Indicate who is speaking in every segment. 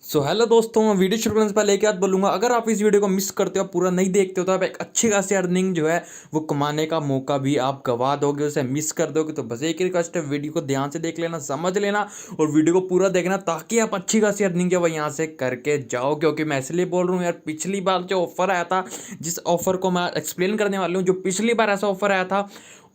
Speaker 1: Hello दोस्तों, मैं video शुरू करने से पहले एक बात बोलूंगा। अगर आप इस वीडियो को मिस करते हो, पूरा नहीं देखते हो, तो आप एक अच्छी खासी अर्निंग जो है वो कमाने का मौका भी आप गवा दोगे, उसे मिस कर दोगे। तो बस एक रिक्वेस्ट है, वीडियो को ध्यान से देख लेना, समझ लेना और वीडियो को पूरा देखना, ताकि आप अच्छी खासी अर्निंग जो है यहाँ से करके जाओ। क्योंकि मैं इसलिए बोल रहा हूँ यार, पिछली बार जो ऑफर आया था, जिस ऑफर को मैं एक्सप्लेन करने वाला हूँ, जो पिछली बार ऐसा ऑफर आया था,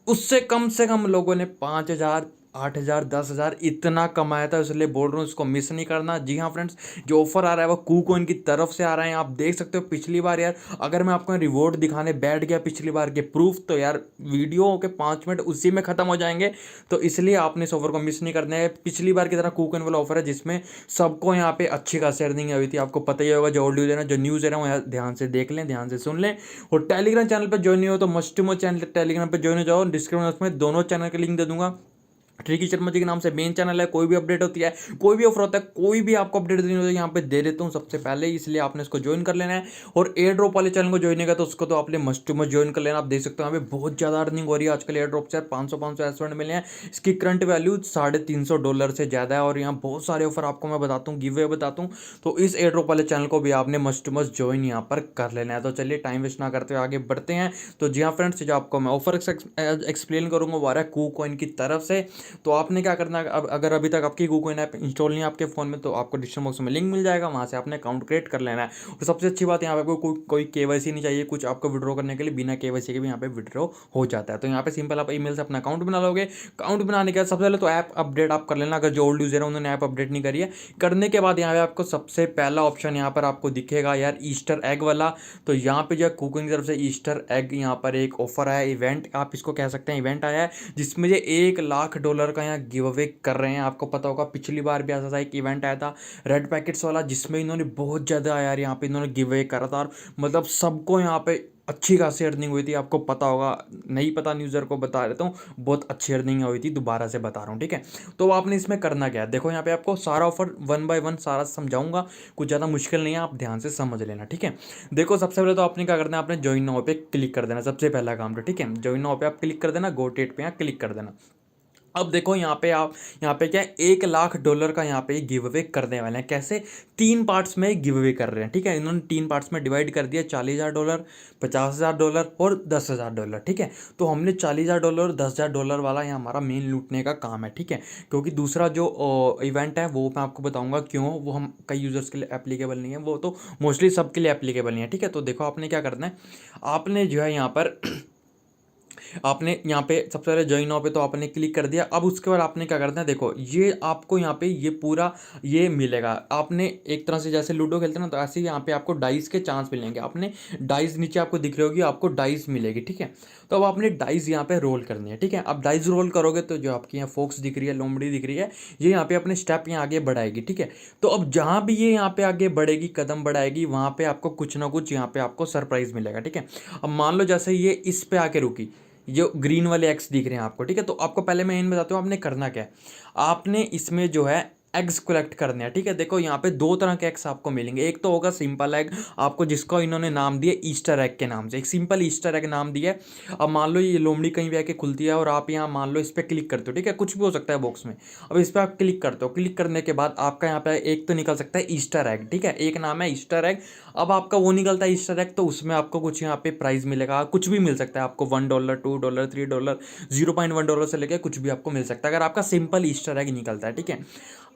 Speaker 1: उससे कम लोगों ने 5,000, 8,000, 10,000 इतना कमाया था। इसलिए बोल रहा हूँ, इसको मिस नहीं करना। जी हाँ फ्रेंड्स, जो ऑफर आ रहा है वो कूकॉइन की तरफ से आ रहा है। आप देख सकते हो पिछली बार यार, अगर मैं आपको रिवॉर्ड दिखाने बैठ गया पिछली बार के प्रूफ, तो यार वीडियो के 5 मिनट उसी में खत्म हो जाएंगे। तो इसलिए आपने इस ऑफर को मिस नहीं करना है। पिछली बार की तरह कूकॉइन वाला ऑफर है, जिसमें सबको यहाँ पे अच्छी खासी अर्निंग हुई थी। आपको पता ही होगा, जो ओल्ड यूजर है, जो न्यूज़ है, वो ध्यान से देख लें, ध्यान से सुन लें। और टेलीग्राम चैनल पर ज्वाइन नहीं हो तो must to must channel Telegram पर ज्वाइन हो जाओ। डिस्क्रिप्शन में दोनों चैनल का लिंक दे दूंगा। ट्रिकी शर्मा जी के नाम से मेन चैनल है। कोई भी अपडेट होती है, कोई भी ऑफर होता है, कोई भी आपको अपडेट देनी होती है, यहाँ पे दे देता हूँ सबसे पहले, इसलिए आपने इसको ज्वाइन कर लेना है। और एयर ड्रॉप वाले चैनल को ज्वाइन है तो उसको तो आपने मस्ट टू मस्ट ज्वाइन कर लेना। आप देख सकते हो यहाँ पे बहुत ज़्यादा अर्निंग हो रही है आजकल। एयर ड्रॉप से 500 एसवेंट मिले हैं। इसकी करंट वैल्यू $350 से ज़्यादा है। और यहाँ बहुत सारे ऑफर आपको मैं बताता हूँ, गिव वे बताता हूँ। तो इस एयर ड्रॉप वाले चैनल को भी आपने मस्ट टू मस्ट ज्वाइन यहाँ पर कर लेना है। तो चलिए टाइम वेस्ट ना करते हुए आगे बढ़ते हैं। तो जी हाँ फ्रेंड्स, जो आपको मैं ऑफर एक्सप्लेन करूँगा वो आ रहा है कूकॉइन की तरफ से। तो आपने क्या करना है, अब अगर अभी तक आपकी कूकॉइन ऐप इंस्टॉल नहीं है आपके फ़ोन में, तो आपको डिस्क्रिप्शन बॉक्स में लिंक मिल जाएगा, वहाँ से आपने अकाउंट क्रिएट कर लेना है। और सबसे अच्छी बात, यहाँ पे आपको कोई केवाईसी नहीं चाहिए कुछ आपको विड्रॉ करने के लिए। बिना केवाईसी के भी यहाँ पे विड्रॉ हो जाता है। तो यहाँ पे सिंपल आप ईमेल से अपना अकाउंट बना लोगे। अकाउंट बनाने के बाद सबसे पहले तो ऐप अपडेट आप कर लेना। अगर जो ओल्ड यूजर है उन्होंने ऐप अपडेट नहीं करी है, करने के बाद यहाँ पे आपको सबसे पहला ऑप्शन यहाँ पर आपको दिखेगा यार, ईस्टर एग वाला। तो यहाँ पे जो है कूकॉइन की तरफ से ईस्टर एग यहाँ पर एक ऑफर आया, इवेंट आप इसको कह सकते हैं, इवेंट आया है, जिसमें ये $1,00,000 का यहाँ गिव अवे कर रहे हैं। आपको पता होगा पिछली बार भी ऐसा था, एक इवेंट आया था रेड पैकेट्स वाला, जिसमें इन्होंने बहुत ज़्यादा यार यहाँ पे इन्होंने गिव अवे करा था। और मतलब सबको यहाँ पे अच्छी खासी अर्निंग हुई थी। आपको पता होगा, नहीं पता न्यूज़र को बता देता हूँ, बहुत अच्छी अर्निंग हुई थी, दोबारा से बता रहा हूँ, ठीक है। तो आपने इसमें करना क्या है, देखो यहाँ पे आपको सारा ऑफर 1 बाय 1 सारा समझाऊंगा, कुछ ज़्यादा मुश्किल नहीं है, आप ध्यान से समझ लेना, ठीक है। देखो सबसे पहले तो आपने क्या करना है, आपने ज्वाइन नाउ पे क्लिक कर देना, सबसे पहला काम तो, ठीक है। ज्वाइन नाउ पे आप क्लिक कर देना, गो डेट पे यहाँ क्लिक कर देना। अब देखो यहाँ पे आप, यहाँ पे क्या है, $1,00,000 का यहाँ पे गिव अवे करने वाले हैं। कैसे? 3 पार्ट्स में गिव अवे कर रहे हैं, ठीक है। इन्होंने 3 पार्ट्स में डिवाइड कर दिया, $40,000, $50,000 और $10,000, ठीक है। तो हमने $40,000 और $10,000 वाला यहाँ हमारा मेन लूटने का काम है, ठीक है। क्योंकि दूसरा जो इवेंट है वो मैं आपको बताऊंगा क्यों, वो हम कई यूजर्स के लिए एप्लीकेबल नहीं है, वो तो मोस्टली सबके लिए एप्लीकेबल नहीं है, ठीक है। तो देखो आपने क्या करना है, आपने जो है यहाँ पर आपने यहाँ पे सबसे पहले ज्वाइन नाउ पे तो आपने क्लिक कर दिया। अब उसके बाद आपने क्या करना है, देखो ये आपको यहाँ पे ये पूरा ये मिलेगा। आपने एक तरह से जैसे लूडो खेलते हैं ना, तो ऐसे ही यहाँ पे आपको डाइस के चांस मिलेंगे। आपने डाइस नीचे आपको दिख रही होगी, आपको डाइस मिलेगी, ठीक है। तो अब आपने डाइस यहाँ पे रोल करनी है, ठीक है। अब डाइस रोल करोगे तो जो आपकी यहाँ फोक्स दिख रही है, लोमड़ी दिख रही है, ये यहाँ पे अपने स्टेप यहाँ आगे बढ़ाएगी, ठीक है। तो अब जहाँ भी ये यहाँ पे आगे बढ़ेगी, कदम बढ़ाएगी, वहाँ पे आपको कुछ ना कुछ यहाँ पे आपको सरप्राइज मिलेगा, ठीक है। अब मान लो जैसे ये इस पे आके रुकी, जो ग्रीन वाले एक्स दिख रहे हैं आपको, ठीक है। तो आपको पहले मैं इन बताता हूँ आपने करना क्या है। आपने इसमें जो है एग्स कलेक्ट करने हैं, ठीक है। देखो यहाँ पे 2 तरह के एग्स आपको मिलेंगे। एक तो होगा सिंपल एग, आपको जिसको इन्होंने नाम दिया ईस्टर एग के नाम से, एक सिंपल ईस्टर एग नाम दिया है। अब मान लो ये लोमड़ी कहीं भी आके खुलती है और आप यहाँ मान लो इस पर क्लिक करते हो, ठीक है, कुछ भी हो सकता है बॉक्स में। अब इस पर आप क्लिक करते हो, क्लिक करने के बाद आपका यहाँ पे एक तो निकल सकता है ईस्टर एग, ठीक है, एक नाम है ईस्टर एग। अब आपका वो निकलता है ईस्टर एग, तो उसमें आपको कुछ यहाँ पे प्राइस मिलेगा, कुछ भी मिल सकता है आपको, $1, $2, $3, $0.1 से लेकर कुछ भी आपको मिल सकता है, अगर आपका सिंपल ईस्टर एग निकलता है, ठीक है।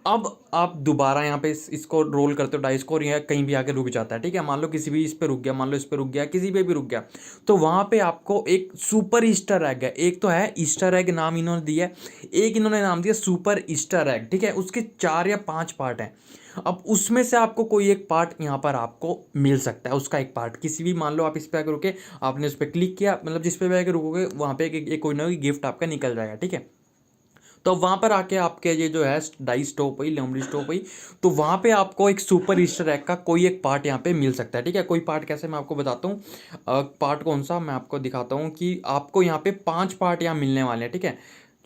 Speaker 1: अब आप दोबारा यहाँ पे इसको रोल करते हो डाइस को, और यहाँ कहीं भी आके रुक जाता है, ठीक है। मान लो किसी भी इस पे रुक गया, मान लो इस पे रुक गया, किसी पे भी रुक गया, तो वहाँ पे आपको एक सुपर ईस्टर एग है। एक तो है ईस्टर एग नाम इन्होंने दिया है, एक इन्होंने नाम दिया सुपर ईस्टर एग, ठीक है। उसके 4 या 5 पार्ट हैं। अब उसमें से आपको कोई एक पार्ट यहाँ पर आपको मिल सकता है, उसका एक पार्ट किसी भी, मान लो आप इस पे आके रुके, आपने उस पर क्लिक किया, मतलब जिस पे भी आके रुकोगे वहाँ पे एक कोई ना कोई गिफ्ट आपका निकल जाएगा, ठीक है। तो वहाँ पर आके आपके ये जो है डाई स्टॉप हुई, लोमड़ी स्टॉप हुई, तो वहाँ पे आपको एक सुपर ईस्टर एग का कोई एक पार्ट यहाँ पे मिल सकता है, ठीक है। कोई पार्ट कैसे, मैं आपको बताता हूँ। पार्ट कौन सा, मैं आपको दिखाता हूँ कि आपको यहाँ पे 5 पार्ट यहाँ मिलने वाले हैं, ठीक है।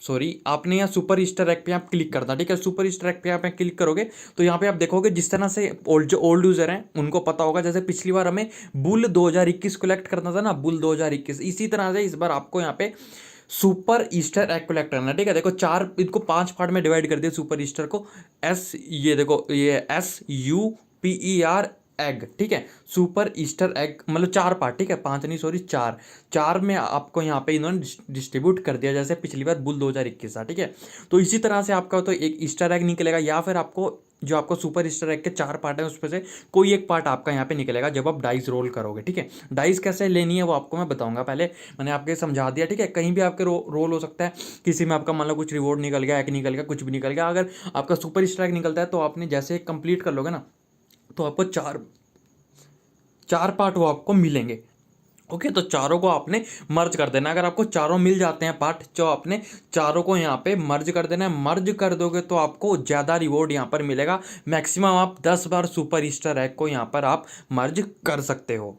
Speaker 1: सॉरी, आपने यहाँ सुपर ईस्टर एग पे आप क्लिक करना, ठीक है। सुपर ईस्टर एग पे आप क्लिक करोगे तो यहाँ पे आप देखोगे, जिस तरह से जो ओल्ड यूजर हैं उनको पता होगा, जैसे पिछली बार हमें बुल 2021 कलेक्ट करना था ना, बुल 2021, इसी तरह से इस बार आपको यहाँ पे सुपर ईस्टर एग कलेक्ट करना, ठीक है। देखो चार, इनको 5 पार्ट में डिवाइड कर दिया सुपर ईस्टर को। ये देखो ये SUPER एग, ठीक है। सुपर ईस्टर एग मतलब 4 पार्ट, ठीक है, 5 नहीं सॉरी 4। 4 में आपको यहाँ पे इन्होंने डिस्ट्रीब्यूट कर दिया, जैसे पिछली बार बुल 2021 था, ठीक है। तो इसी तरह से आपका तो एक ईस्टर एग निकलेगा, या फिर आपको जो आपको सुपर ईस्टर एग के 4 पार्ट है उसमें से कोई एक पार्ट आपका यहाँ पे निकलेगा जब आप डाइस रोल करोगे, ठीक है। डाइस कैसे लेनी है वो आपको मैं बताऊंगा, पहले मैंने आपके समझा दिया, ठीक है। कहीं भी आपके रोल हो सकता है, किसी में आपका मान लो कुछ रिवॉर्ड निकल गया, एक निकल गया, कुछ भी निकल गया। अगर आपका सुपर ईस्टर एग निकलता है तो आपने जैसे कंप्लीट कर लोगे ना, तो आपको चार चार पार्ट वो आपको मिलेंगे। ओके, तो चारों को आपने मर्ज कर देना। अगर आपको चारों मिल जाते हैं पार्ट, जो आपने चारों को यहाँ पे मर्ज कर देना है। मर्ज कर दोगे तो आपको ज़्यादा रिवॉर्ड यहाँ पर मिलेगा। मैक्सिमम आप 10 बार सुपर ईस्टर एग को यहाँ पर आप मर्ज कर सकते हो।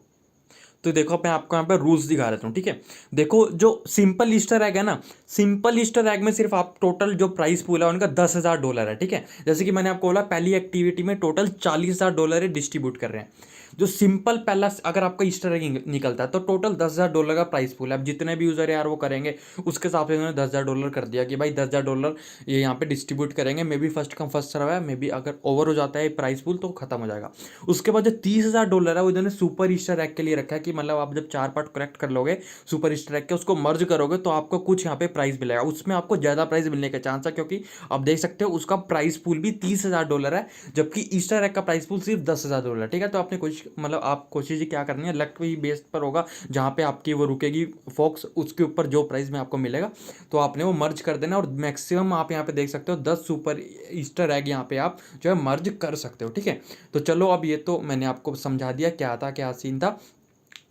Speaker 1: तो देखो मैं आपको यहाँ पे रूल्स दिखा देता हूँ, ठीक है। देखो जो सिंपल ईस्टर एग है ना, सिंपल ईस्टर एग में सिर्फ आप टोटल जो प्राइस पूल है उनका $10,000 है, ठीक है। जैसे कि मैंने आपको बोला पहली एक्टिविटी में टोटल $40,000 डिस्ट्रीब्यूट कर रहे हैं। जो सिंपल पहला अगर आपका ईस्टर एग निकलता है तो टोटल $10,000 का प्राइस पूल है। अब जितने भी यूजर यार वो करेंगे उसके हिसाब से उन्होंने $10,000 कर दिया कि भाई $10,000 ये यहाँ पे डिस्ट्रीब्यूट करेंगे। Maybe first come first serve है, मे बी अगर ओवर हो जाता है प्राइस पूल तो खत्म हो जाएगा। उसके बाद जो $30,000 है वो इन्होंने सुपर ईस्टर एग के लिए रखा है कि मतलब आप जब 4 पार्ट करेक्ट कर लोगे सुपर ईस्टर एग के, उसको मर्ज करोगे तो आपको कुछ यहाँ पे प्राइस मिलेगा। उसमें आपको ज़्यादा प्राइस मिलने के चांस है, क्योंकि आप देख सकते हो उसका प्राइस पूल भी $30,000 है, जबकि ईस्टर एग का प्राइस पूल सिर्फ $10,000, ठीक है। तो आपने कोशिश मतलब आप कोशिश क्या करनी है, लक भी बेस्ड पर होगा, जहाँ पे आपकी वो रुकेगी फॉक्स उसके ऊपर जो प्राइस में आपको मिलेगा तो आपने वो मर्ज कर देना। और मैक्सिमम आप यहाँ पे देख सकते हो 10 सुपर ईस्टर एग यहाँ पे आप जो है मर्ज कर सकते हो, ठीक है। तो चलो अब ये तो मैंने आपको समझा दिया क्या था, क्या सीन था,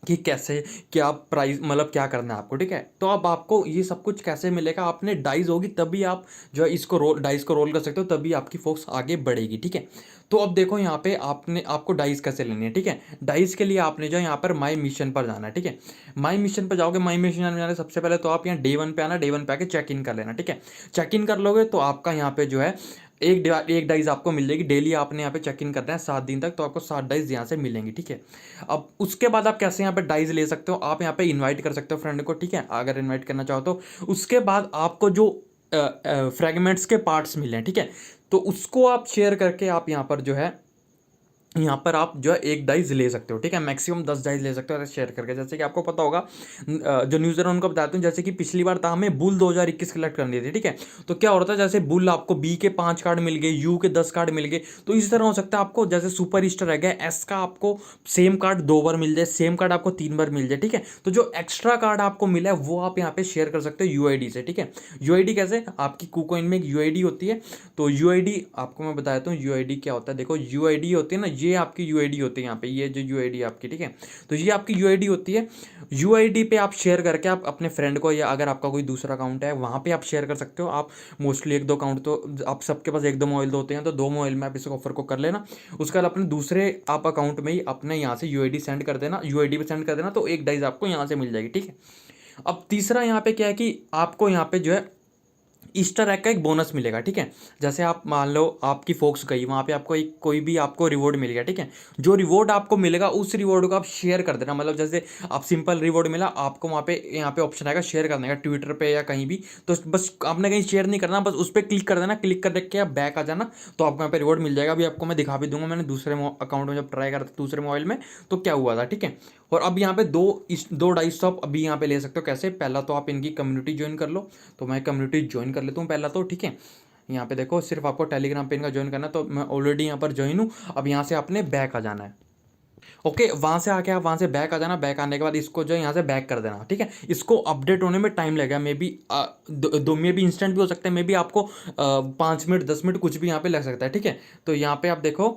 Speaker 1: कि कैसे क्या प्राइस मतलब क्या करना है आपको, ठीक है। तो अब आपको ये सब कुछ कैसे मिलेगा, आपने डाइस होगी तभी आप जो है इसको रोल डाइस को रोल कर सकते हो, तभी आपकी फोक्स आगे बढ़ेगी, ठीक है। तो अब देखो यहाँ पे आपको डाइस कैसे लेनी है, ठीक है। डाइस के लिए आपने जो यहाँ पर माई मिशन पर जाना है, ठीक है। माई मिशन पर जाओगे, माई मिशन में जाने सबसे पहले तो आप यहाँ डे 1 पे आना, डे 1 पे आके चेक इन कर लेना, ठीक है। चेक इन कर लोगे तो आपका यहाँ पे जो है एक डाइस आपको मिल जाएगी। डेली आपने यहाँ पे चेक इन करना है 7 दिन तक, तो आपको 7 डाइस यहाँ से मिलेंगी, ठीक है। अब उसके बाद आप कैसे यहाँ पे डाइस ले सकते हो, आप यहाँ पे इनवाइट कर सकते हो फ्रेंड को, ठीक है, अगर इनवाइट करना चाहो तो। उसके बाद आपको जो फ्रेगमेंट्स के पार्ट्स मिले हैं, ठीक है, तो उसको आप शेयर करके आप यहाँ पर जो है यहाँ पर आप जो है एक डाइस ले सकते हो, ठीक है। मैक्सिमम 10 डाइस ले सकते हो शेयर करके। जैसे कि आपको पता होगा जो न्यूज़र है उनको बताता हूँ, जैसे कि पिछली बार था हमें बुल 2021 कलेक्ट करनी थी, ठीक है। तो क्या हो रहा था, जैसे बुल आपको बी के 5 कार्ड मिल गए, यू के 10 कार्ड मिल गए, तो इसी तरह हो सकता है आपको जैसे सुपर ईस्टर है एस का आपको सेम कार्ड 2 बार मिल जाए, सेम कार्ड आपको 3 बार मिल जाए, ठीक है। तो जो एक्स्ट्रा कार्ड आपको मिला है वो आप यहाँ पे शेयर कर सकते हो यूआईडी से, ठीक है। यूआईडी कैसे, आपकी कुकॉइन में एक यूआईडी होती है, तो यूआईडी आपको मैं बताता हूँ यूआईडी क्या होता है। देखो यूआईडी होती है ना, ये आपकी यूआईडी होती है यहाँ पे, ये जो यूआईडी आपकी, ठीक है, तो ये आपकी यूआईडी होती है। यूआईडी पे आप शेयर करके आप अपने फ्रेंड को, या अगर आपका कोई दूसरा अकाउंट है वहाँ पे आप शेयर कर सकते हो। आप मोस्टली 1-2 अकाउंट तो आप सबके पास 1-2 मोबाइल तो होते हैं, तो 2 मोबाइल में आप इस ऑफर को कर लेना। उसके बाद अपने दूसरे आप अकाउंट में ही अपने यहाँ से यूआईडी सेंड कर देना, यूआईडी पे सेंड कर देना, तो एक डाइस आपको यहाँ से मिल जाएगी, ठीक है। अब तीसरा यहाँ पे क्या है कि आपको यहाँ पे जो है ईस्टर एग का एक बोनस मिलेगा, ठीक है। जैसे आप मान लो आपकी फोक्स गई, वहाँ पे आपको एक कोई भी आपको रिवॉर्ड मिल गया, ठीक है। जो रिवॉर्ड आपको मिलेगा उस रिवॉर्ड को आप शेयर कर देना। मतलब जैसे आप सिंपल रिवॉर्ड मिला आपको, वहाँ पे यहाँ पे ऑप्शन आएगा शेयर करने का, ट्विटर पे या कहीं भी, तो बस आपने कहीं शेयर नहीं करना, बस उस पर क्लिक कर देना। क्लिक कर के आप बैक आ जाना, तो आपको यहाँ पे रिवॉर्ड मिल जाएगा। अभी आपको मैं दिखा भी दूंगा, मैंने दूसरे अकाउंट में जब ट्राई करता दूसरे मोबाइल में तो क्या हुआ था, ठीक है। और अब यहाँ पे दो डाइस तो आप अभी यहाँ पे ले सकते हो। कैसे, पहला तो आप इनकी कम्युनिटी ज्वाइन कर लो, तो मैं कम्युनिटी ज्वाइन कर लेता हूँ पहला तो, ठीक है। यहाँ पे देखो सिर्फ आपको टेलीग्राम पे इनका ज्वाइन करना है, तो मैं ऑलरेडी यहाँ पर ज्वाइन हूँ। अब यहाँ से आपने बैक आ जाना है, ओके। वहाँ से आके आप वहाँ से बैक आ जाना। बैक आने के बाद इसको जो है यहाँ से बैक कर देना, ठीक है। इसको अपडेट होने में टाइम लगेगा, मे बी दो में भी इंस्टेंट भी हो सकता है, मे बी आपको 5 मिनट 10 मिनट कुछ भी यहाँ पे लग सकता है, ठीक है। तो यहाँ पे आप देखो,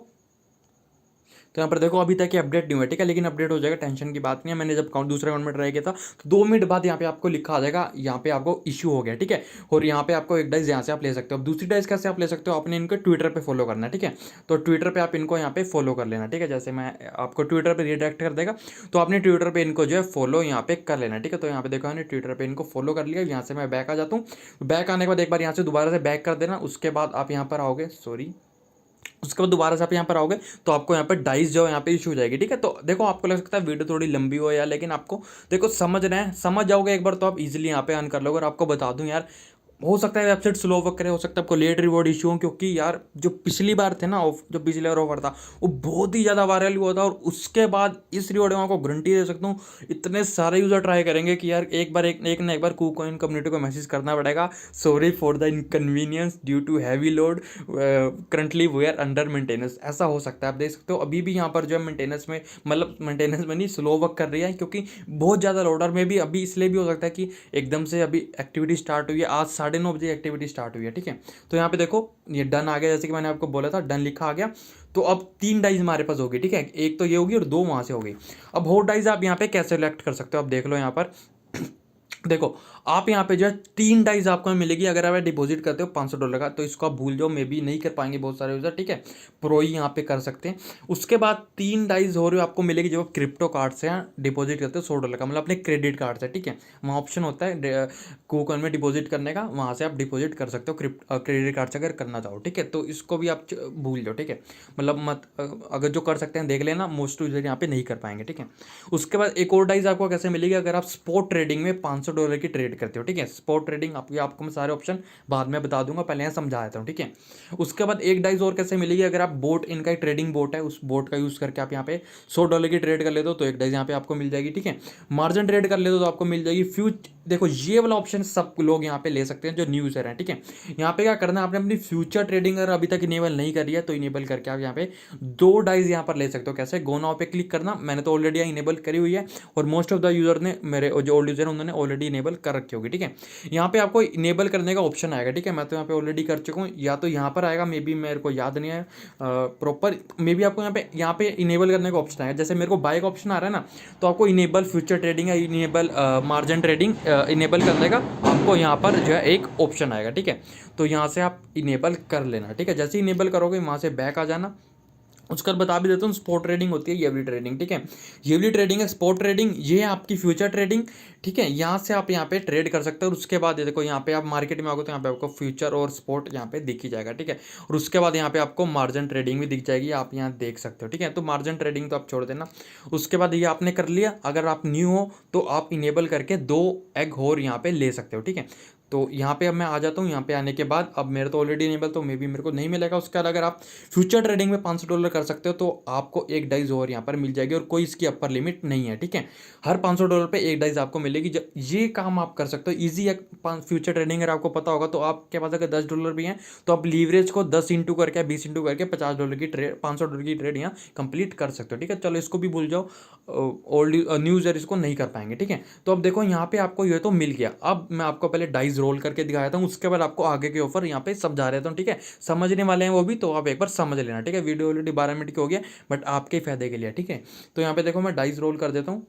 Speaker 1: तो यहाँ पर देखो अभी तक ये अपडेट नहीं हुआ, ठीक है, लेकिन अपडेट हो जाएगा, टेंशन की बात नहीं है। मैंने जब दूसरे अकाउंट में ट्राई किया था तो 2 मिनट बाद यहाँ पे आपको लिखा आ जाएगा, यहाँ पे आपको इशू हो गया, ठीक है। और यहाँ पे आपको एक डाइस यहाँ से आप ले सकते हो। अब दूसरी डाइस कैसे आप ले सकते हो, आपने इनको ट्विटर पे फॉलो करना है, ठीक है। तो ट्विटर पे आप इनको यहाँ पे फॉलो कर लेना, ठीक है। जैसे मैं आपको ट्विटर पर रिडायरेक्ट कर देगा, तो आपने ट्विटर पर इनको जो है फॉलो यहाँ पे कर लेना, ठीक है। तो यहाँ पे देखो मैंने ट्विटर पर इनको फॉलो कर लिया। यहाँ से मैं बैक आ जाता हूँ। बैक आने के बाद एक बार यहाँ से दोबारा से बैक कर देना। उसके बाद आप यहाँ पर आओगे, सॉरी उसके बाद दोबारा से आप यहाँ पर आओगे तो आपको यहाँ पर डाइस जो है यहाँ पे इशू हो जाएगी, ठीक है। तो देखो आपको लग सकता है वीडियो थोड़ी लंबी हो यार, लेकिन आपको देखो समझ रहे हैं, समझ जाओगे एक बार तो आप इजीली यहाँ पे अर्न कर लोगे। और आपको बता दूं यार, हो सकता है वेबसाइट स्लो वर्क करे, हो सकता है आपको लेट रिवॉर्ड इशू हो, क्योंकि यार जो पिछली बार थे ना जो पिछले बार ऑफर था वो बहुत ही ज़्यादा वायरल हुआ था। और उसके बाद इस रिवॉर्ड में आपको गारंटी दे सकता हूँ इतने सारे यूज़र ट्राई करेंगे कि यार एक बार एक ना एक बार KuCoin कम्युनिटी को मैसेज करना पड़ेगा, sorry for the inconvenience due to heavy load, currently we are under maintenance. ऐसा हो सकता है, आप देख सकते हो अभी भी यहाँ पर जो है मेंटेनेंस में, मतलब मेंटेनेंस में नहीं, स्लो वर्क कर रही है, क्योंकि बहुत ज़्यादा लोडर में भी अभी इसलिए भी हो सकता है कि एकदम से अभी एक्टिविटी स्टार्ट हुई है, आज 9:30 बजे एक्टिविटी स्टार्ट हुई है, ठीक है। तो यहाँ पे देखो ये डन आ गया, जैसे कि मैंने आपको बोला था डन लिखा आ गया। तो अब 3 डाइज हमारे पास होगी, ठीक है, एक तो ये होगी और 2 वहाँ से होगी। अब हॉट डाइज आप यहाँ पे कैसे सेलेक्ट कर सकते हो, आप देख लो यहाँ पर देखो आप यहाँ पे जो है 3 डाइज आपको मिलेगी अगर आप डिपॉजिट करते हो $500 का। तो इसको आप भूल जाओ, मे बी नहीं कर पाएंगे बहुत सारे यूजर, ठीक है, प्रो ही यहाँ पे कर सकते हैं। उसके बाद 3 डाइज हो रही हो आपको मिलेगी जब आप क्रिप्टो कार्ड से डिपॉजिट करते हो $100 का, मतलब अपने क्रेडिट कार्ड से, ठीक है। वहाँ ऑप्शन होता है KuCoin में डिपॉजिट करने का, वहाँ से आप डिपॉजिट कर सकते हो क्रेडिट कार्ड से अगर करना चाहो, ठीक है। तो इसको भी आप भूल जाओ, ठीक है, मतलब मत अगर जो कर सकते हैं देख लेना, मोस्ट यूजर यहाँ पे नहीं कर पाएंगे, ठीक है। उसके बाद एक और डाइज आपको कैसे मिलेगी अगर आप स्पॉट ट्रेडिंग में $500 की ट्रेड करते हो, ठीक है। स्पॉट ट्रेडिंग आपको मैं सारे ऑप्शन बाद में बता दूंगा, पहले यहाँ समझा देता हूँ, ठीक है। उसके बाद एक डाइज और कैसे मिलेगी अगर आप बोट, इनका ट्रेडिंग बोट है, उस बोट का यूज़ करके आप यहाँ पे $100 की ट्रेड कर लेते हो तो एक डाइज यहाँ पे आपको मिल जाएगी, ठीक है। मार्जिन ट्रेड कर लेते हो तो आपको मिल जाएगी देखो ये वाला ऑप्शन सब लोग यहाँ पे ले सकते हैं जो न्यू यूजर हैं, ठीक है। यहाँ पे क्या करना है, आपने अपनी फ्यूचर ट्रेडिंग अगर अभी तक इनेबल नहीं करी है तो इनेबल करके आप यहाँ पे 2 डाइज यहाँ पर ले सकते हो। कैसे, गो नाउ पे क्लिक करना, मैंने तो ऑलरेडी इनेबल करी हुई है और मोस्ट ऑफ द यूजर ने, मेरे जो ओल्ड यूजर हैं उन्होंने ऑलरेडी इनेबल कर रखी होगी, ठीक है। यहाँ पे आपको इनेबल करने का ऑप्शन आएगा, ठीक है, मैं तो यहाँ पे ऑलरेडी कर चुका हूँ, या तो यहाँ पर आएगा, मे बी मेरे को याद नहीं है प्रॉपर, मे बी आपको यहाँ पे इनेबल करने का ऑप्शन आएगा। जैसे मेरे को बाय का ऑप्शन आ रहा है ना, तो आपको इनेबल फ्यूचर ट्रेडिंग या इनेबल मार्जिन ट्रेडिंग इनेबल करने का आपको यहाँ पर जो है एक ऑप्शन आएगा, ठीक है। तो यहाँ से आप इनेबल कर लेना, ठीक है। जैसे ही इनेबल करोगे वहाँ से बैक आ जाना। उसका बता भी देता हूँ, स्पॉट ट्रेडिंग होती है, येवली ट्रेडिंग, ठीक है। येवली ट्रेडिंग है, स्पॉट ट्रेडिंग ये है आपकी फ्यूचर ट्रेडिंग, ठीक है। यहाँ से आप यहाँ पे ट्रेड कर सकते हो। और उसके बाद ये देखो यहाँ पे आप मार्केट में आओगे तो यहाँ पे आपको फ्यूचर और स्पॉट यहाँ पे दिख ही जाएगा, ठीक है। और उसके बाद यहाँ पे आपको मार्जिन ट्रेडिंग भी दिख जाएगी, आप यहाँ देख सकते हो, ठीक है। तो मार्जिन ट्रेडिंग तो आप छोड़ देना। उसके बाद ये आपने कर लिया, अगर आप न्यू हो तो आप इनेबल करके 2 एग और यहाँ पे ले सकते हो, ठीक है। तो यहाँ पे अब मैं आ जाता हूँ, यहाँ पे आने के बाद अब मेरे तो ऑलरेडी इनेबल, तो मे बी मेरे को नहीं मिलेगा। उसके बाद अगर आप फ्यूचर ट्रेडिंग में $500 कर सकते हो तो आपको एक डाइज और यहाँ पर मिल जाएगी और कोई इसकी अपर लिमिट नहीं है, ठीक है। हर $500 पे एक डाइज आपको मिलेगी। जब ये काम आप कर सकते हो ईजी है। फ्यूचर ट्रेडिंग अगर आपको पता होगा तो आपके पास अगर $10 भी हैं तो आप लीवरेज को 10 इंटू करके 20 इंटू करके $50 की ट्रेड, $500 की ट्रेड यहाँ कंप्लीट कर सकते हो, ठीक है। चलो इसको भी भूल जाओ, ओल्ड न्यू यूजर इसको नहीं कर पाएंगे, ठीक है। तो अब देखो यहाँ पे आपको ये तो मिल गया। अब मैं आपको पहले डाइज रोल करके दिखाया था, उसके बाद आपको आगे के ऑफर यहाँ पे समझा रहा था, ठीक है। समझने वाले हैं वो भी, तो आप एक बार समझ लेना, ठीक है। वीडियो ऑलरेडी 12 मिनट की हो गया, बट आपके फायदे के लिए, ठीक है। तो यहाँ पे देखो मैं डाइज रोल कर देता हूँ।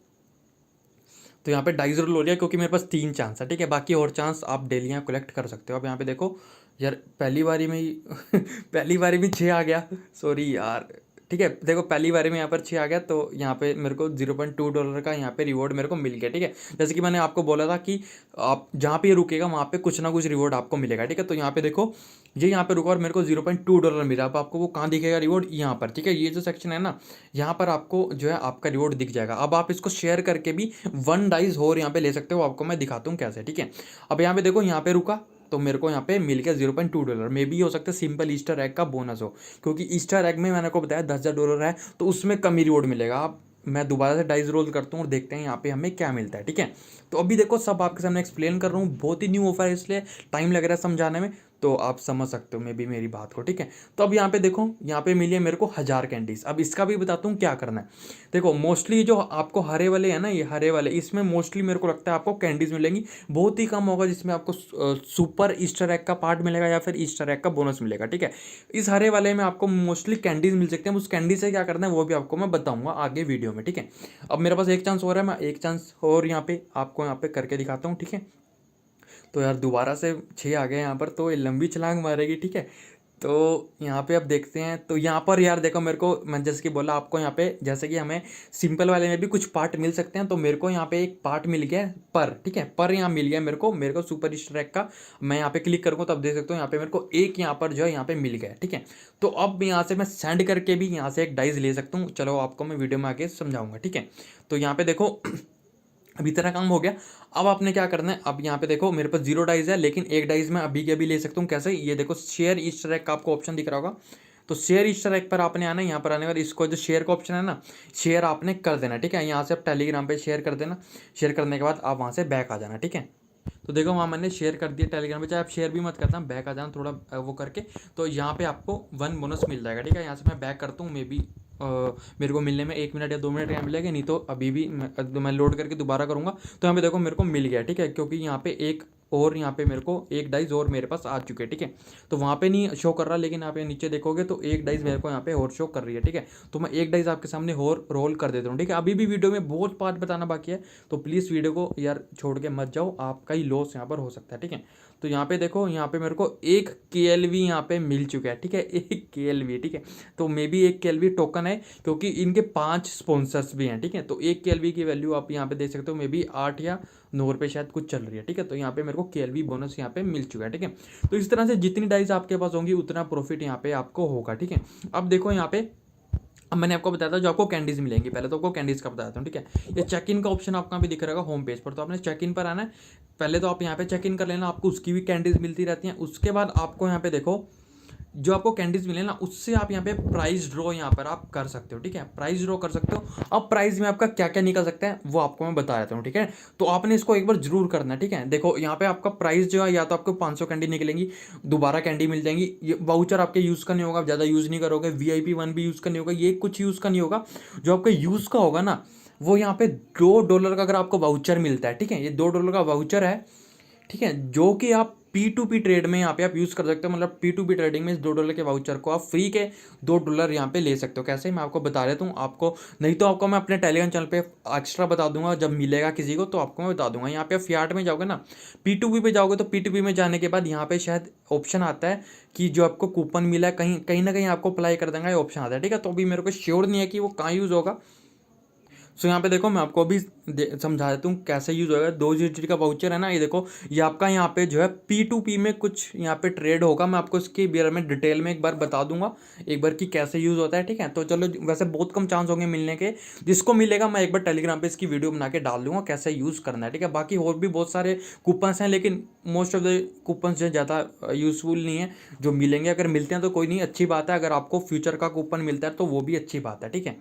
Speaker 1: तो यहाँ पे डाइज रोल हो रहा है क्योंकि मेरे पास 3 चांस है, ठीक है। बाकी और चांस आप डेली यहाँ कलेक्ट कर सकते हो। अब यहाँ पे देखो यार पहली बारी में ही पहली बारी में 6 आ गया, सॉरी यार, ठीक है। देखो पहली बारी में यहाँ पर 6 आ गया, तो यहाँ पे मेरे को $0.2 का यहाँ पे रिवॉर्ड मेरे को मिल गया, ठीक है। जैसे कि मैंने आपको बोला था कि आप जहाँ पे रुकेगा वहाँ पे कुछ ना कुछ रिवॉर्ड आपको मिलेगा, ठीक है। तो यहाँ पे देखो ये यहाँ पे रुका और मेरे को $0.2 मिला। अब आपको वो कहाँ दिखेगा रिवॉर्ड, यहाँ पर, ठीक है। ये जो सेक्शन है ना, यहाँ पर आपको जो है आपका रिवॉर्ड दिख जाएगा। अब आप इसको शेयर करके भी 1 डाइज और यहाँ पे ले सकते हो, आपको मैं दिखाता हूँ कैसे, ठीक है। अब यहाँ पे देखो यहाँ पे रुका तो मेरे को यहाँ पे मिल गया $0.2। मे बी हो सकता है सिंपल ईस्टर एग का बोनस हो, क्योंकि ईस्टर एग में मैंने को बताया $10,000 है तो उसमें कम ही रिवॉर्ड मिलेगा। आप मैं दोबारा से डाइस रोल करता हूँ और देखते हैं यहाँ पे हमें क्या मिलता है, ठीक है। तो अभी देखो सब आपके सामने एक्सप्लेन कर रहा हूँ, बहुत ही न्यू ऑफर है इसलिए टाइम लग रहा है समझाने में, तो आप समझ सकते हो मे बी मेरी बात को, ठीक है। तो अब यहाँ पे देखो यहाँ पे मिली है मेरे को 1000 कैंडीज। अब इसका भी बताता हूँ क्या करना है। देखो मोस्टली जो आपको हरे वाले हैं ना, ये हरे वाले, इसमें मोस्टली मेरे को लगता है आपको कैंडीज मिलेंगी। बहुत ही कम होगा जिसमें आपको सुपर ईस्टर एग का पार्ट मिलेगा या फिर ईस्टर एग का बोनस मिलेगा, ठीक है। इस हरे वाले में आपको मोस्टली कैंडीज मिल सकते हैं। उस कैंडी से क्या करना है वो भी आपको मैं बताऊंगा आगे वीडियो में, ठीक है। अब मेरे पास एक चांस हो रहा है, मैं एक चांस और यहाँ पे आपको यहाँ पे करके दिखाता हूँ, ठीक है। तो यार दोबारा से 6 आ गए यहाँ पर, तो ये लंबी छलांग मारेगी, ठीक है। तो यहाँ पे अब देखते हैं, तो यहाँ पर यार देखो मेरे को, मैं जैसे कि बोला आपको, यहाँ पे जैसे कि हमें सिंपल वाले में भी कुछ पार्ट मिल सकते हैं, तो मेरे को यहाँ पे एक पार्ट मिल गया है पर, ठीक है, पर यहाँ मिल गया मेरे को सुपर ईस्टर एग का। मैं यहाँ पे क्लिक करूँगा तो अब देख सकते हो यहाँ पे मेरे को एक यहाँ पर जो है यहाँ पे मिल गया है, ठीक है। तो अब यहाँ से मैं सेंड करके भी यहाँ से एक डाइस ले सकता हूँ, चलो आपको मैं वीडियो में आके समझाऊंगा, ठीक है। तो यहाँ पे देखो अभी तरह काम हो गया। अब आपने क्या करना है, अब यहाँ पे देखो मेरे पास 0 डाइज है, लेकिन एक डाइज मैं अभी के अभी ले सकता हूँ। कैसे, ये देखो शेयर ईस्टर एग का आपको ऑप्शन दिख रहा होगा, तो शेयर ईस्टर एग पर आपने आना है। यहाँ पर आने पर इसको जो शेयर का ऑप्शन है ना, शेयर आपने कर देना, ठीक है। यहाँ से आप टेलीग्राम पे शेयर कर देना। शेयर करने के बाद आप वहाँ से बैक आ जाना, ठीक है। तो देखो वहाँ मैंने शेयर कर दिया टेलीग्राम पे, चाहे आप शेयर भी मत करना, बैक आ जाना थोड़ा वो करके। तो यहाँ पे आपको 1 बोनस मिल जाएगा, ठीक है। यहाँ से मैं बैक करता हूँ, मे बी मेरे को मिलने में 1 मिनट या 2 मिनट टाइम मिलेगा, नहीं तो अभी भी मैं लोड करके दोबारा करूँगा। तो यहाँ पे देखो मेरे को मिल गया, ठीक है, क्योंकि यहाँ पे एक और यहाँ पे मेरे को एक डाइस और मेरे पास आ चुके हैं, ठीक है। तो वहाँ पे नहीं शो कर रहा, लेकिन यहाँ पे नीचे देखोगे तो एक डाइस मेरे को यहाँ पे और शो कर रही है, ठीक है। तो मैं एक डाइस आपके सामने और रोल कर देता हूँ, ठीक है। अभी भी वीडियो में बहुत पार्ट बताना बाकी है, तो प्लीज़ वीडियो को यार छोड़ के मत जाओ, आपका ही लॉस यहाँ पर हो सकता है, ठीक है। तो यहाँ पे देखो, यहाँ पे मेरे को एक KLV यहाँ पे मिल चुका है, ठीक है, एक KLV, ठीक है। तो मे बी एक KLV टोकन है, क्योंकि इनके 5 स्पॉन्सर्स भी हैं, ठीक है। तो एक KLV की वैल्यू आप यहाँ पे देख सकते हो, मे बी 8 या 9 रुपये शायद कुछ चल रही है, ठीक है। तो यहाँ पे मेरे को KLV बोनस यहाँ पे मिल चुका है, ठीक है। तो इस तरह से जितनी डाइस आपके पास होंगी उतना प्रॉफिट यहाँ पे आपको होगा, ठीक है। अब देखो यहाँ पे, अब मैंने आपको बताया था जो आपको कैंडीज मिलेंगी, पहले तो आपको कैंडीज का बताता हूँ, ठीक है। ये चेक इन का ऑप्शन आपको यहाँ पे दिख रहेगा होम पेज पर, तो आपने चेक इन पर आना है। पहले तो आप यहाँ पे चेक इन कर लेना, आपको उसकी भी कैंडीज मिलती रहती हैं। उसके बाद आपको यहाँ पे देखो जो आपको कैंडीज मिले ना, उससे आप यहाँ पे प्राइस ड्रॉ यहाँ पर आप कर सकते हो, ठीक है। प्राइस ड्रॉ कर सकते हो। अब प्राइस में आपका क्या क्या निकल सकता है वो आपको मैं बता देता हूँ, ठीक है। तो आपने इसको एक बार जरूर करना है, ठीक है। देखो यहाँ पे आपका प्राइस जो है, या तो आपको 500 कैंडी निकलेंगी, दोबारा कैंडी मिल जाएंगी। ये वाउचर आपके यूज़ का नहीं होगा, ज़्यादा यूज़ नहीं करोगे। VIP 1 भी यूज़ का नहीं होगा, ये कुछ यूज़ का नहीं होगा। जो आपका यूज़ का होगा ना, वो यहाँ पे $2 का अगर आपको वाउचर मिलता है, ठीक है, ये $2 का वाउचर है, ठीक है, जो कि आप P2P ट्रेड में यहाँ पे आप यूज़ कर सकते हो। मतलब P2P ट्रेडिंग में इस $2 के वाउचर को आप फ्री के $2 यहाँ पे ले सकते हो। कैसे, मैं आपको बता देता हूँ आपको, नहीं तो आपको मैं अपने टेलीग्राम चैनल पे एक्स्ट्रा बता दूंगा, जब मिलेगा किसी को तो आपको मैं बता दूंगा। यहाँ पे फियाट में जाओगे ना, P2P पे जाओगे, तो P2P में जाने के बाद यहाँ पे शायद ऑप्शन आता है कि जो आपको कूपन मिला है, कहीं कहीं ना कहीं आपको अप्लाई कर देंगे, ये ऑप्शन आता है, ठीक है। तो अभी मेरे को श्योर नहीं है कि वो कहाँ यूज़ होगा। सो यहाँ पे देखो मैं आपको अभी समझा देता हूँ कैसे यूज़ होगा। 2 GT का वाउचर है ना, ये देखो, ये आपका यहाँ पे जो है P2P में कुछ यहाँ पे ट्रेड होगा। मैं आपको इसके बारे में डिटेल में एक बार बता दूंगा, एक बार कि कैसे यूज़ होता है, ठीक है। तो चलो, वैसे बहुत कम चांस होंगे मिलने के, जिसको मिलेगा मैं एक बार टेलीग्राम पे इसकी वीडियो बना के डाल दूंगा कैसे यूज़ करना है, ठीक है। बाकी और भी बहुत सारे कूपन्स हैं, लेकिन मोस्ट ऑफ द कूपन्स जो ज़्यादा यूज़फुल नहीं है जो मिलेंगे। अगर मिलते हैं तो कोई नहीं, अच्छी बात है। अगर आपको फ्यूचर का कूपन मिलता है तो वो भी अच्छी बात है, ठीक है।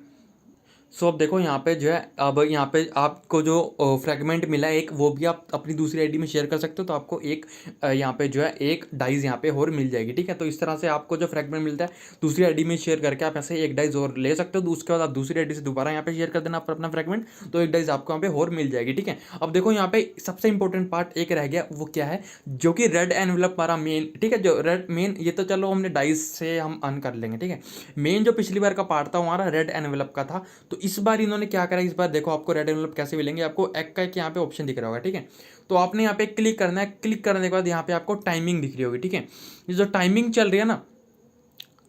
Speaker 1: सो अब देखो यहाँ पे जो है, अब यहाँ पे आपको जो फ्रेगमेंट मिला है एक, वो भी आप अपनी दूसरी आईडी में शेयर कर सकते हो। तो आपको एक यहाँ पे जो है एक डाइज यहाँ पे और मिल जाएगी, ठीक है। तो इस तरह से आपको जो फ्रेगमेंट मिलता है दूसरी आईडी में शेयर करके आप ऐसे एक डाइज और ले सकते हो। तो उसके बाद आप दूसरी आईडी से दोबारा यहाँ पे शेयर कर देना अपना फ्रेगमेंट, तो एक डाइज आपको यहाँ पे और मिल जाएगी, ठीक है। अब देखो यहाँ पे सबसे इंपॉर्टेंट पार्ट एक रह गया, वो क्या है, जो कि रेड एनवलप हमारा मेन, ठीक है। जो रेड मेन, ये तो चलो हमने डाइज से हम अर्न कर लेंगे, ठीक है। मेन जो पिछली बार का पार्ट था हमारा रेड एनवलप का था, तो इस बार इन्होंने क्या करा, इस बार देखो आपको रेड एनवलप कैसे मिलेंगे। आपको एक का एक यहाँ पे ऑप्शन दिख रहा होगा, ठीक है। तो आपने यहाँ पे क्लिक करना है। क्लिक करने के बाद यहाँ पे आपको टाइमिंग दिख रही होगी, ठीक है। ये जो टाइमिंग चल रही है ना,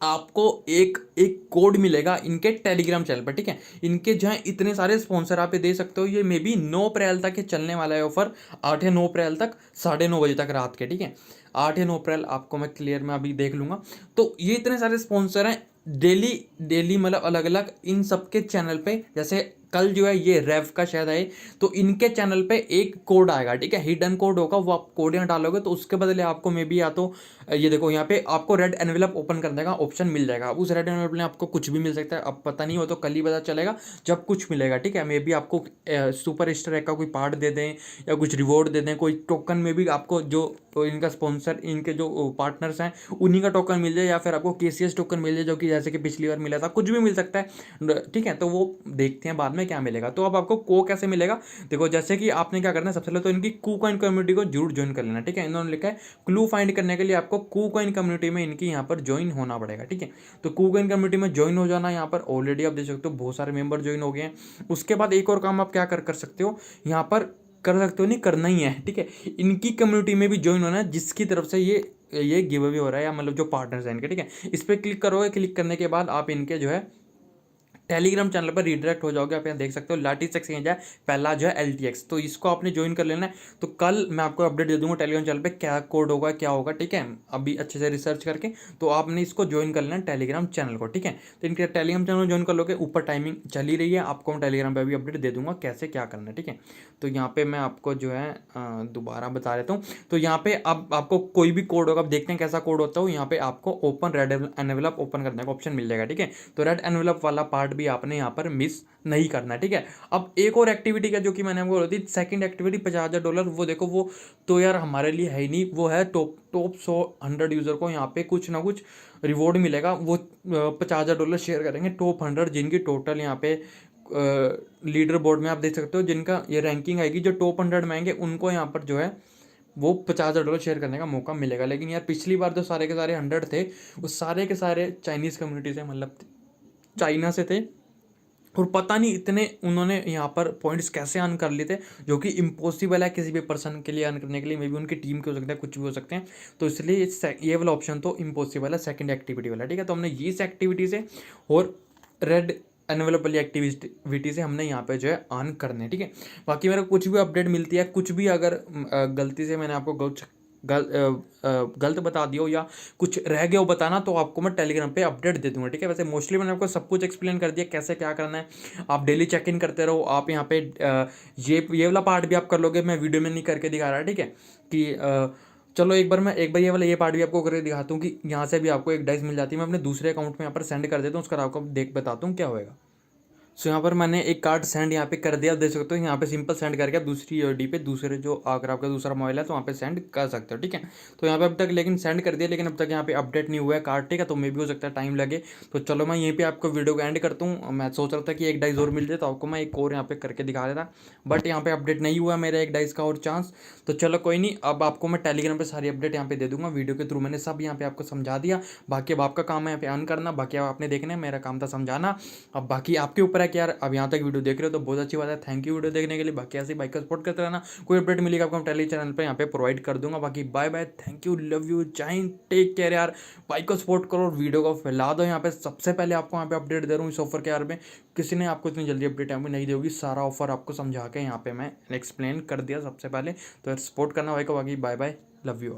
Speaker 1: आपको एक एक कोड मिलेगा इनके टेलीग्राम चैनल पर, ठीक है। इनके जो है इतने सारे स्पॉन्सर आप दे सकते हो। ये मे बी 9 अप्रैल तक ये चलने वाला है ऑफर, 8 या 9 अप्रैल तक, 9:30 बजे तक रात के, ठीक है। 8 या 9 अप्रैल आपको मैं क्लियर में अभी देख लूँगा। तो ये इतने सारे स्पॉन्सर हैं, डेली डेली मतलब अलग अलग इन सबके चैनल पे। जैसे कल जो है ये रेव का शायद है, तो इनके चैनल पे एक कोड आएगा, ठीक है, हिडन कोड होगा। वो आप कोड यहाँ डालोगे तो उसके बदले आपको मे बी, या तो ये देखो यहाँ पे आपको रेड एनवेलप ओपन करने का ऑप्शन मिल जाएगा। उस रेड एनवेलप में आपको कुछ भी मिल सकता है, अब पता नहीं हो तो कल ही पता चलेगा जब कुछ मिलेगा, ठीक है। मे बी आपको सुपर ईस्टर एग का कोई पार्ट दे दें या कुछ रिवॉर्ड दे दें, कोई टोकन में भी आपको जो तो इनका स्पॉन्सर, इनके जो पार्टनर्स हैं उन्हीं का टोकन मिल जाए, या फिर आपको KCS टोकन मिल जाए, जो कि जैसे कि पिछली बार मिला था। कुछ भी मिल सकता है, ठीक है। तो वो देखते हैं बाद में क्या मिलेगा। तो अब आपको को कैसे मिलेगा, देखो जैसे कि आपने क्या करना है, सबसे पहले तो इनकी KuCoin कम्युनिटी को जरूर ज्वाइन कर लेना, ठीक है। इन्होंने लिखा है क्लू फाइंड करने के लिए आपको KuCoin कम्युनिटी में इनकी यहाँ पर ज्वाइन होना पड़ेगा, ठीक है। तो KuCoin कम्युनिटी में ज्वाइन हो जाना। यहाँ पर ऑलरेडी आप देख सकते हो बहुत सारे मेंबर ज्वाइन हो गए हैं। उसके बाद एक और काम आप क्या कर सकते हो, यहाँ पर कर सकते हो, नहीं करना ही है, ठीक है। इनकी कम्युनिटी में भी ज्वाइन होना है, जिसकी तरफ से ये ये गिव अवे हो रहा है या मतलब जो पार्टनर्स हैं इनके, ठीक है। इस पर क्लिक करोगे, क्लिक करने के बाद आप इनके जो है टेलीग्राम चैनल पर रिडायरेक्ट हो जाओगे। आप यहाँ देख सकते हो लाटीज एक्सचेंज है, पहला जो है LTX, तो इसको आपने ज्वाइन कर लेना है। तो कल मैं आपको अपडेट दे दूंगा टेलीग्राम चैनल पे क्या कोड होगा क्या होगा, ठीक है, अभी अच्छे से रिसर्च करके। तो आपने इसको ज्वाइन कर लेना है टेलीग्राम चैनल को, ठीक है। तो इनके टेलीग्राम चैनल ज्वाइन कर लोगे, ऊपर टाइमिंग चली रही है, आपको मैं टेलीग्राम पर भी अपडेट दे दूंगा कैसे क्या करना है, ठीक है। तो यहाँ पे मैं आपको जो है दोबारा बता देता हूँ। तो यहाँ पे अब आपको कोई भी कोड होगा, आप देखते हैं कैसा कोड होता है। यहाँ पे आपको ओपन रेड एनवेलप ओपन करने का ऑप्शन मिल जाएगा, ठीक है। तो रेड एनवेलप वाला पार्ट भी आपने यहाँ पर मिस नहीं करना है, ठीक है। अब एक और एक्टिविटी का जो कि मैंने आपको बोली थी, सेकंड एक्टिविटी $50,000, वो देखो वो तो यार हमारे लिए है ही नहीं। वो है टॉप टॉप 100 यूजर को यहाँ पे कुछ ना कुछ रिवॉर्ड मिलेगा। वो $50,000 शेयर करेंगे टॉप 100 जिनकी टोटल यहाँ पे लीडर बोर्ड में आप देख सकते हो, जिनका ये रैंकिंग आएगी, जो टॉप 100 में आएंगे उनको यहाँ पर जो है वो $50,000 शेयर करने का मौका मिलेगा। लेकिन यार पिछली बार जो सारे के सारे 100 थे, वो सारे के सारे चाइनीज़ कम्युनिटी से, मतलब चाइना से थे। और पता नहीं इतने उन्होंने यहाँ पर पॉइंट्स कैसे अर्न कर लिए थे, जो कि इम्पॉसिबल है किसी भी पर्सन के लिए अर्न करने के लिए। मे बी उनकी टीम के हो सकता है, कुछ भी हो सकते हैं। तो इसलिए ये वाला ऑप्शन तो इम्पॉसिबल है, सेकंड एक्टिविटी वाला, ठीक है। तो हमने ये इस एक्टिविटी से और रेड एनवेलप वाली एक्टिविटी से हमने यहाँ पे जो है अर्न करने, ठीक है। बाकी मेरा कुछ भी अपडेट मिलती है, कुछ भी अगर गलती से मैंने आपको गलत बता दिया हो या कुछ रह गया हो बताना, तो आपको मैं टेलीग्राम पे अपडेट दे दूंगा, ठीक है। वैसे मोस्टली मैंने आपको सब कुछ एक्सप्लेन कर दिया कैसे क्या करना है। आप डेली चेक इन करते रहो। आप यहाँ पे ये वाला पार्ट भी आप कर लोगे, मैं वीडियो में नहीं करके दिखा रहा, ठीक है। कि चलो एक बार ये पार्ट भी आपको करके दिखाता हूँ कि यहाँ से भी आपको एक डाइस मिल जाती है। मैं अपने दूसरे अकाउंट में यहाँ पर सेंड कर देता हूँ, उसका आपको बताता हूँ क्या होएगा। सो यहाँ पर मैंने एक कार्ड सेंड यहाँ पे कर दिया, देख सकते हो। यहाँ पे सिंपल सेंड करके आप दूसरी ईडी पे दूसरे जो अगर आपका दूसरा मोबाइल है तो वहाँ पे सेंड कर सकते हो, ठीक है। तो यहाँ पे अब तक लेकिन सेंड कर दिया, लेकिन अब तक यहाँ पे अपडेट नहीं हुआ है कार्ड, ठीक है। तो मे भी हो सकता है टाइम लगे। तो चलो मैं यहीं पे आपको वीडियो को एंड करता हूँ। मैं सोच रहा था कि एक डाइस और मिल जाए तो आपको मैं एक और यहाँ पे करके दिखा देता, बट यहाँ पे अपडेट नहीं हुआ मेरा एक डाइस का और चांस। तो चलो कोई नहीं, अब आपको मैं टेलीग्राम पे सारी अपडेट यहाँ पे दे दूंगा वीडियो के थ्रू। मैंने सब यहाँ पे आपको समझा दिया। बाकी अब आपका काम है यहाँ पे अर्न करना, बाकी अब आपने देखना है, मेरा काम था समझाना। अब बाकी आपके ऊपर है कि यार अब यहाँ तक वीडियो देख रहे हो तो बहुत अच्छी बात है, थैंक यू वीडियो देखने के लिए। बाकी ऐसे बाइक का सपोर्ट करते रहना, कोई अपडेट मिलेगा आपको हम टेली चैनल पे यहाँ पे प्रोवाइड कर दूंगा। बाकी bye bye, thank you, love you, Jai Hind, take care यार। बाइक को सपोर्ट करो और वीडियो को फैला दो। यहाँ पे सबसे पहले आपको यहाँ पे अपडेट दे रहा हूँ इस ऑफर के बारे में। किसी ने आपको इतनी जल्दी अपडेट यहाँ पे नहीं देगी, सारा ऑफर आपको समझा के यहाँ पे मैं एक्सप्लेन कर दिया सबसे पहले। तो यार सपोर्ट करना भाई को। बाकी बाय बाय, लव यू।